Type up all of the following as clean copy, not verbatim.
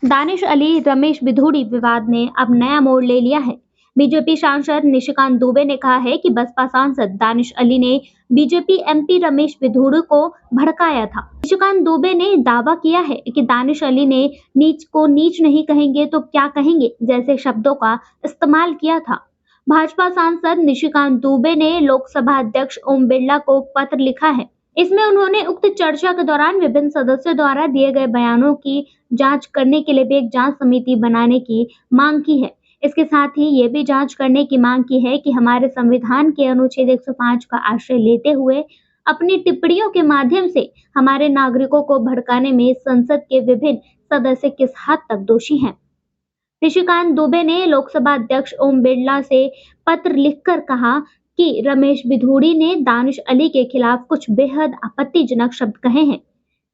दानिश अली रमेश बिधूड़ी विवाद ने अब नया मोड़ ले लिया है। बीजेपी सांसद निशिकांत दुबे ने कहा है कि बसपा सांसद दानिश अली ने बीजेपी एमपी रमेश बिधूड़ी को भड़काया था। निशिकांत दुबे ने दावा किया है कि दानिश अली ने नीच को नीच नहीं कहेंगे तो क्या कहेंगे जैसे शब्दों का इस्तेमाल किया था। भाजपा सांसद निशिकांत दुबे ने लोकसभा अध्यक्ष ओम बिरला को पत्र लिखा है। इसमें उन्होंने उक्त चर्चा के दौरान विभिन्न सदस्यों द्वारा दिए गए बयानों की जांच करने के लिए भी एक जांच समिति बनाने की मांग की है। इसके साथ ही ये भी जांच करने की मांग की है कि हमारे संविधान के अनुच्छेद 105 का आश्रय लेते हुए अपनी टिप्पणियों के माध्यम से हमारे नागरिकों को भड़काने में संसद के विभिन्न सदस्य किस हद तक दोषी हैं। निशिकांत दुबे ने लोकसभा अध्यक्ष ओम बिरला से पत्र लिखकर कहा कि रमेश बिधूड़ी ने दानिश अली के खिलाफ कुछ बेहद आपत्तिजनक शब्द कहे हैं,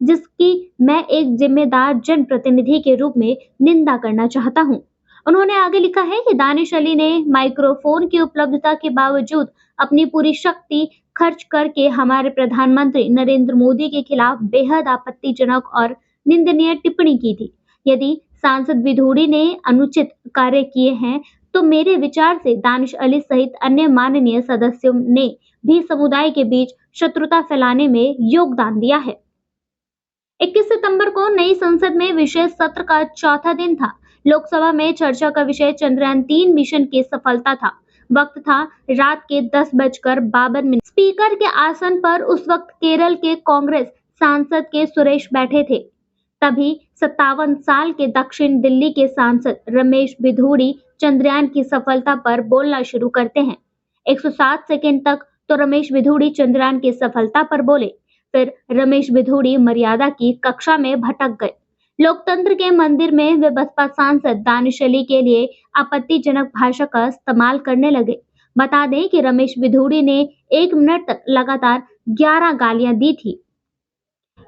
जिसकी मैं एक जिम्मेदार जनप्रतिनिधि के रूप में निंदा करना चाहता हूं। उन्होंने आगे लिखा है कि दानिश अली ने माइक्रोफोन की उपलब्धता के बावजूद अपनी पूरी शक्ति खर्च करके हमारे प्रधानमंत्री नरेंद्र मोदी के खिलाफ बेहद आपत्तिजनक और निंदनीय टिप्पणी की थी। यदि सांसद बिधूड़ी ने अनुचित कार्य किए हैं तो मेरे विचार से दानिश अली सहित अन्य माननीय सदस्यों ने भी समुदाय के बीच शत्रुता फैलाने में योगदान दिया है। 21 सितंबर को नई संसद में विशेष सत्र का चौथा दिन था। लोकसभा में चर्चा का विषय चंद्रयान-3 मिशन की सफलता था। वक्त था रात के 10:52। स्पीकर के आसन पर उस वक्त केरल के कांग्रेस सांसद के सुरेश बैठे थे। तभी 57 साल के दक्षिण दिल्ली के सांसद रमेश बिधूड़ी चंद्रयान की सफलता पर बोलना शुरू करते हैं। 107 सेकंड तक तो रमेश बिधूड़ी चंद्रयान की सफलता पर बोले, फिर रमेश बिधूड़ी मर्यादा की कक्षा में भटक गए। लोकतंत्र के मंदिर में वे बसपा सांसद दानिश अली के लिए आपत्तिजनक भाषा का इस्तेमाल करने लगे। बता दें कि रमेश बिधूड़ी ने 1 मिनट तक लगातार 11 गालियां दी थी।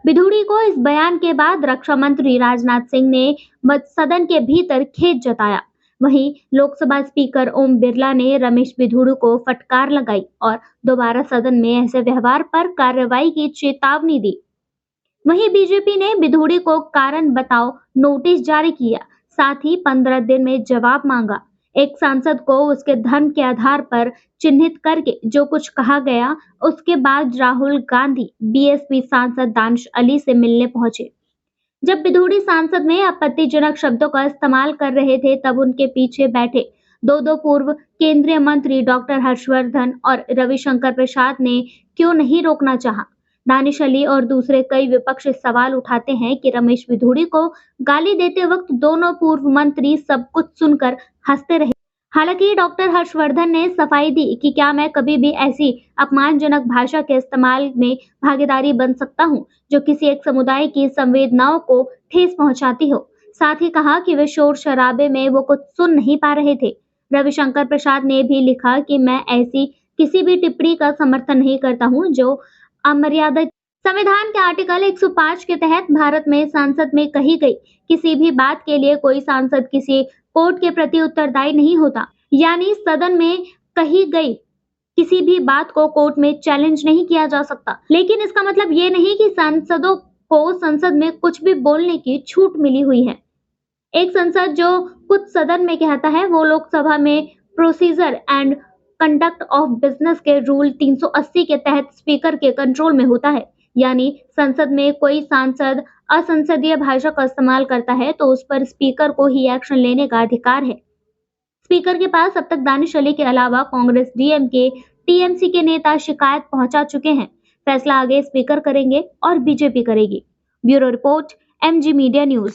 बिधूड़ी को इस बयान के बाद रक्षा मंत्री राजनाथ सिंह ने सदन के भीतर खेद जताया। वहीं लोकसभा स्पीकर ओम बिरला ने रमेश बिधूड़ी को फटकार लगाई और दोबारा सदन में ऐसे व्यवहार पर कार्रवाई की चेतावनी दी। वहीं बीजेपी ने बिधूड़ी को कारण बताओ नोटिस जारी किया, साथ ही 15 दिन में जवाब मांगा। एक सांसद को उसके धर्म के आधार पर चिन्हित करके जो कुछ कहा गया, उसके बाद राहुल गांधी बीएसपी सांसद दानिश अली से मिलने पहुंचे। जब बिधूड़ी सांसद में आपत्तिजनक शब्दों का इस्तेमाल कर रहे थे, तब उनके पीछे बैठे दो पूर्व केंद्रीय मंत्री डॉक्टर हर्षवर्धन और रविशंकर प्रसाद ने क्यों नहीं रोकना चाहा। दानिश अली और दूसरे कई विपक्षी सवाल उठाते हैं कि रमेश बिधूड़ी को गाली देते वक्त दोनों पूर्व मंत्री सब कुछ सुनकर हंसते रहे। हालांकि डॉक्टर हर्षवर्धन ने सफाई दी कि क्या मैं कभी भी ऐसी अपमानजनक भाषा के इस्तेमाल में भागीदारी बन सकता हूं, जो किसी एक समुदाय की संवेदनाओं को ठेस पहुंचाती हो। साथ ही कहा कि वे शोर शराबे में वो कुछ सुन नहीं पा रहे थे। रविशंकर प्रसाद ने भी लिखा कि मैं ऐसी किसी भी टिप्पणी का समर्थन नहीं करता हूं जो अमर्यादित। संविधान के आर्टिकल 105 के तहत भारत में संसद में कही गई किसी भी बात के लिए कोई सांसद किसी कोर्ट के प्रति उत्तरदायी नहीं होता। यानी सदन में कही गई किसी भी बात को कोर्ट में चैलेंज नहीं किया जा सकता। लेकिन इसका मतलब ये नहीं कि सांसदों को संसद में कुछ भी बोलने की छूट मिली हुई है। एक संसद जो कुछ सदन में कहता है वो लोकसभा में procedure and conduct of business के रूल 380 के तहत स्पीकर के कंट्रोल में होता है। यानी संसद में कोई सांसद असंसदीय भाषा का इस्तेमाल करता है तो उस पर स्पीकर को ही एक्शन लेने का अधिकार है। स्पीकर के पास अब तक दानिश अली के अलावा कांग्रेस, डीएमके, टीएमसी के नेता शिकायत पहुंचा चुके हैं। फैसला आगे स्पीकर करेंगे और बीजेपी करेगी। Bureau report, MG media news.